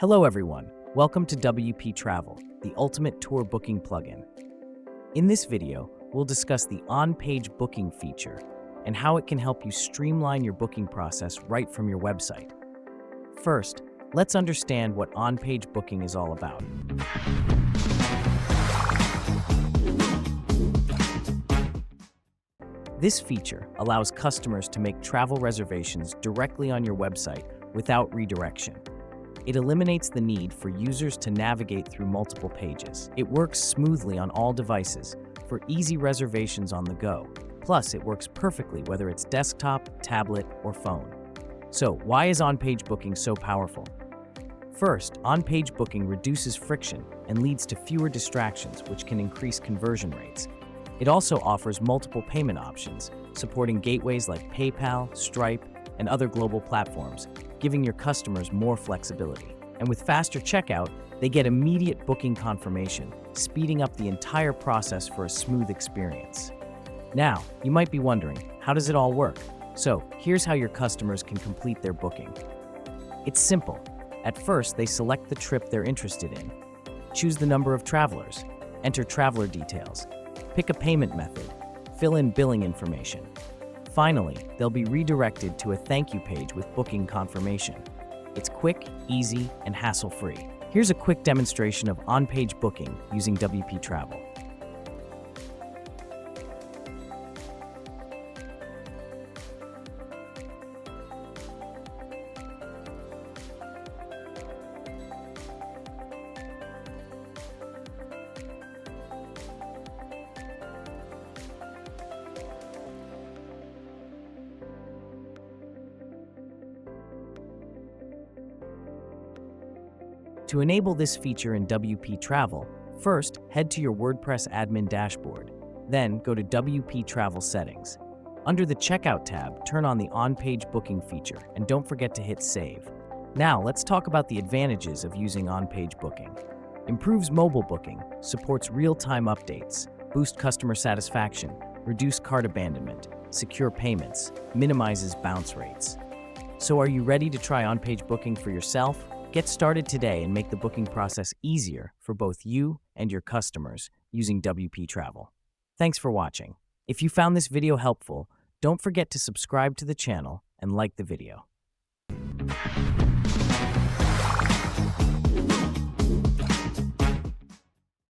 Hello everyone, welcome to WP Travel, the ultimate tour booking plugin. In this video, we'll discuss the on-page booking feature and how it can help you streamline your booking process right from your website. First, let's understand what on-page booking is all about. This feature allows customers to make travel reservations directly on your website without redirection. It eliminates the need for users to navigate through multiple pages. It works smoothly on all devices for easy reservations on the go. Plus, it works perfectly whether it's desktop, tablet, or phone. So, why is on-page booking so powerful? First, on-page booking reduces friction and leads to fewer distractions, which can increase conversion rates. It also offers multiple payment options, supporting gateways like PayPal, Stripe, and other global platforms, giving your customers more flexibility. And with faster checkout, they get immediate booking confirmation, speeding up the entire process for a smooth experience. Now, you might be wondering, how does it all work? So, here's how your customers can complete their booking. It's simple. At first, they select the trip they're interested in, choose the number of travelers, enter traveler details, pick a payment method, fill in billing information. Finally, they'll be redirected to a thank you page with booking confirmation. It's quick, easy, and hassle-free. Here's a quick demonstration of on-page booking using WP Travel. To enable this feature in WP Travel, first head to your WordPress admin dashboard. Then go to WP Travel Settings. Under the Checkout tab, turn on the on-page booking feature and don't forget to hit Save. Now let's talk about the advantages of using on-page booking. Improves mobile booking, supports real-time updates, boosts customer satisfaction, reduce cart abandonment, secure payments, minimizes bounce rates. So are you ready to try on-page booking for yourself? Get started today and make the booking process easier for both you and your customers using WP Travel. Thanks for watching. If you found this video helpful, don't forget to subscribe to the channel and like the video.